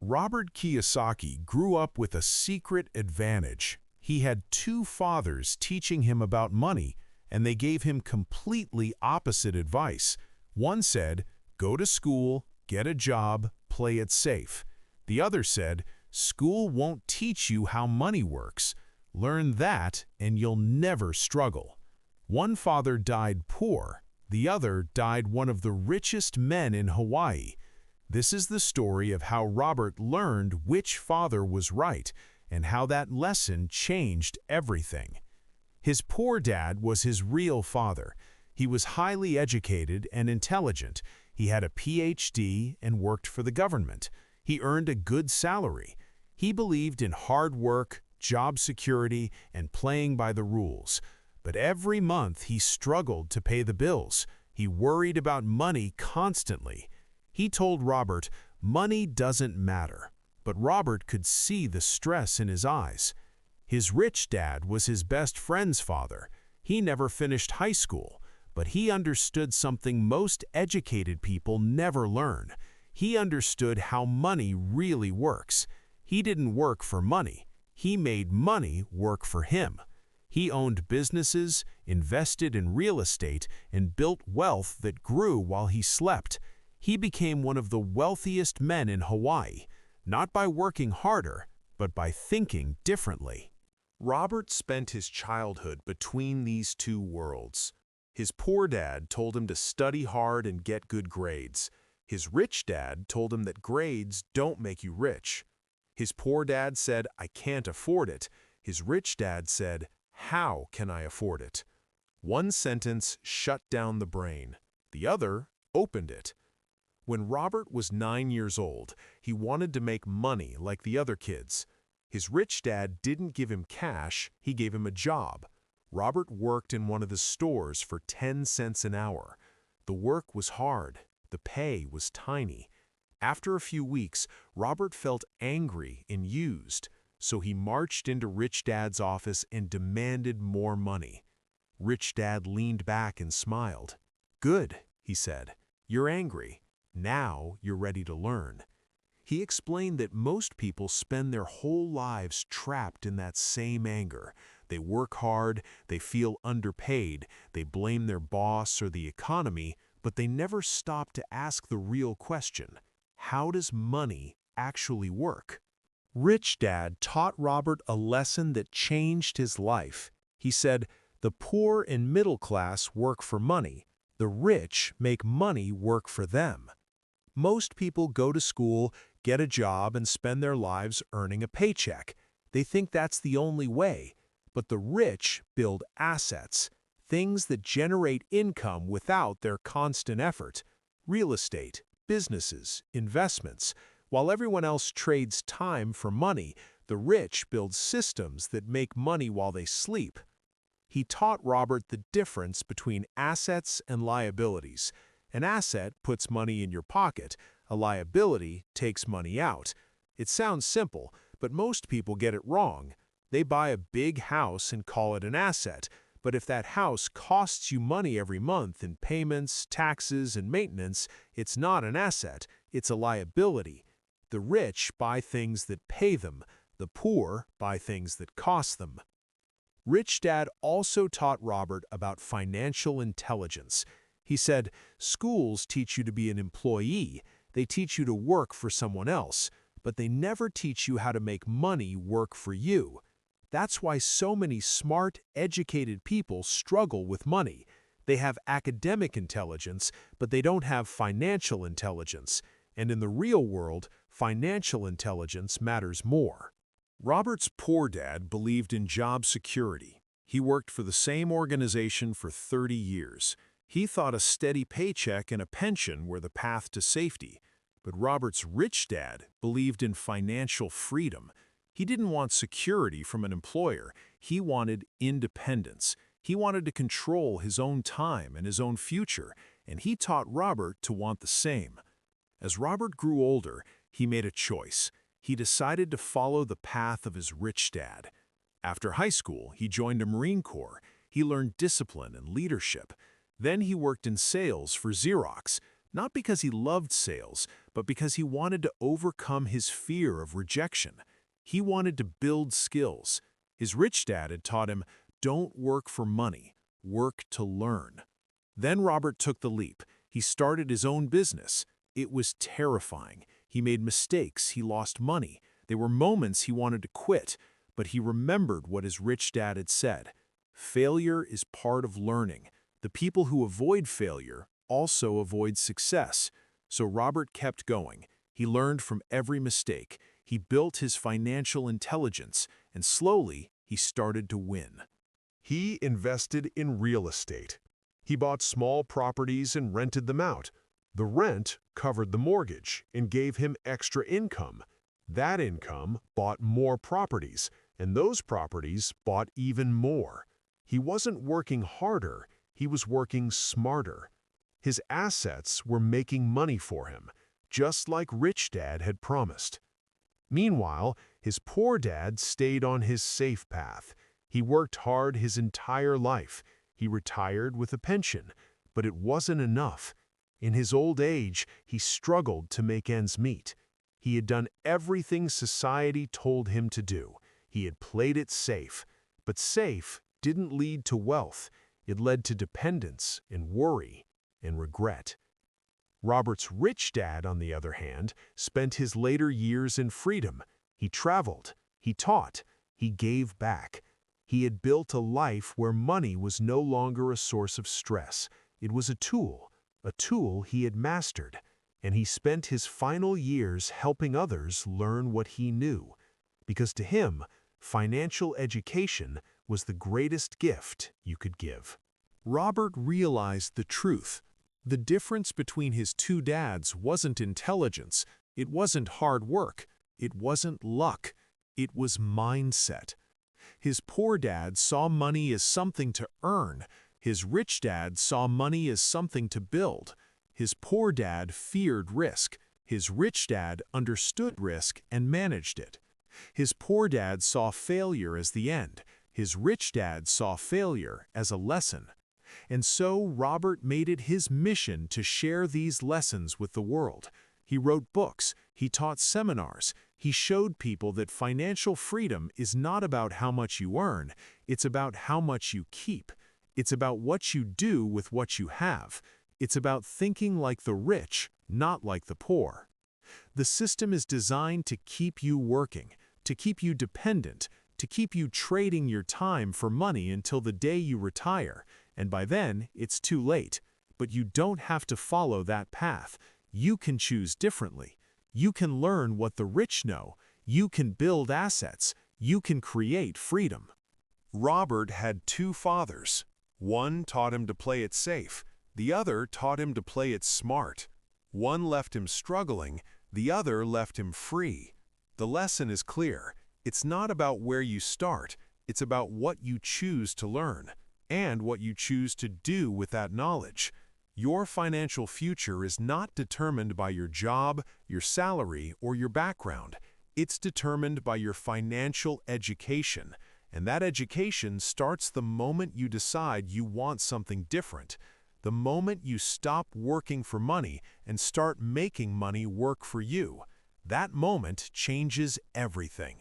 Robert Kiyosaki grew up with a secret advantage. He had two fathers teaching him about money, and they gave him completely opposite advice. One said, "Go to school, get a job, play it safe." The other said, "School won't teach you how money works. Learn that, and you'll never struggle." One father died poor, the other died one of the richest men in Hawaii. This is the story of how Robert learned which father was right and how that lesson changed everything. His poor dad was his real father. He was highly educated and intelligent. He had a PhD and worked for the government. He earned a good salary. He believed in hard work, job security, and playing by the rules. But every month he struggled to pay the bills. He worried about money constantly. He told Robert, "Money doesn't matter." But Robert could see the stress in his eyes. His rich dad was his best friend's father. He never finished high school, but he understood something most educated people never learn. He understood how money really works. He didn't work for money. He made money work for him. He owned businesses, invested in real estate, and built wealth that grew while he slept. He became one of the wealthiest men in Hawaii, not by working harder, but by thinking differently. Robert spent his childhood between these two worlds. His poor dad told him to study hard and get good grades. His rich dad told him that grades don't make you rich. His poor dad said, "I can't afford it." His rich dad said, "How can I afford it?" One sentence shut down the brain. The other opened it. When Robert was 9 years old, he wanted to make money like the other kids. His rich dad didn't give him cash, he gave him a job. Robert worked in one of the stores for 10 cents an hour. The work was hard. The pay was tiny. After a few weeks, Robert felt angry and used, so he marched into Rich Dad's office and demanded more money. Rich Dad leaned back and smiled. "Good," he said. "You're angry. Now you're ready to learn." He explained that most people spend their whole lives trapped in that same anger. They work hard, they feel underpaid, they blame their boss or the economy, but they never stop to ask the real question: how does money actually work? Rich Dad taught Robert a lesson that changed his life. He said, "The poor and middle class work for money. The rich make money work for them." Most people go to school, get a job, and spend their lives earning a paycheck. They think that's the only way. But the rich build assets, things that generate income without their constant effort. Real estate, businesses, investments. While everyone else trades time for money, the rich build systems that make money while they sleep. He taught Robert the difference between assets and liabilities. An asset puts money in your pocket. A liability takes money out. It sounds simple, but most people get it wrong. They buy a big house and call it an asset, but if that house costs you money every month in payments, taxes, and maintenance, it's not an asset, it's a liability. The rich buy things that pay them. The poor buy things that cost them. Rich Dad also taught Robert about financial intelligence. He said, "Schools teach you to be an employee. They teach you to work for someone else, but they never teach you how to make money work for you." That's why so many smart, educated people struggle with money. They have academic intelligence, but they don't have financial intelligence. And in the real world, financial intelligence matters more. Robert's poor dad believed in job security. He worked for the same organization for 30 years. He thought a steady paycheck and a pension were the path to safety. But Robert's rich dad believed in financial freedom. He didn't want security from an employer. He wanted independence. He wanted to control his own time and his own future, and he taught Robert to want the same. As Robert grew older, he made a choice. He decided to follow the path of his rich dad. After high school, he joined the Marine Corps. He learned discipline and leadership. Then he worked in sales for Xerox. not because he loved sales, but because he wanted to overcome his fear of rejection. He wanted to build skills. His rich dad had taught him, "Don't work for money, work to learn." Then Robert took the leap. He started his own business. It was terrifying. He made mistakes, he lost money. There were moments he wanted to quit, but he remembered what his rich dad had said. Failure is part of learning. The people who avoid failure also avoid success. So Robert kept going. He learned from every mistake. He built his financial intelligence, and slowly he started to win. He invested in real estate. He bought small properties and rented them out. The rent covered the mortgage and gave him extra income. That income bought more properties, and those properties bought even more. He wasn't working harder, he was working smarter. His assets were making money for him, just like Rich Dad had promised. Meanwhile, his poor dad stayed on his safe path. He worked hard his entire life. He retired with a pension, but it wasn't enough. In his old age, he struggled to make ends meet. He had done everything society told him to do. He had played it safe. But safe didn't lead to wealth. It led to dependence and worry and regret. Robert's rich dad, on the other hand, spent his later years in freedom. He traveled, he taught, he gave back. He had built a life where money was no longer a source of stress. It was a tool he had mastered, and he spent his final years helping others learn what he knew. Because to him, financial education was the greatest gift you could give. Robert realized the truth. The difference between his two dads wasn't intelligence, it wasn't hard work, it wasn't luck, it was mindset. His poor dad saw money as something to earn. His rich dad saw money as something to build. His poor dad feared risk. His rich dad understood risk and managed it. His poor dad saw failure as the end. His rich dad saw failure as a lesson. And so Robert made it his mission to share these lessons with the world. He wrote books, he taught seminars, he showed people that financial freedom is not about how much you earn, it's about how much you keep. It's about what you do with what you have. It's about thinking like the rich, not like the poor. The system is designed to keep you working, to keep you dependent, to keep you trading your time for money until the day you retire, and by then it's too late. But you don't have to follow that path. You can choose differently. You can learn what the rich know. You can build assets. You can create freedom. Robert had two fathers. One taught him to play it safe. The other taught him to play it smart. One left him struggling. The other left him free. The lesson is clear. It's not about where you start. It's about what you choose to learn and what you choose to do with that knowledge. Your financial future is not determined by your job, your salary, or your background. It's determined by your financial education. And that education starts the moment you decide you want something different. The moment you stop working for money and start making money work for you. That moment changes everything.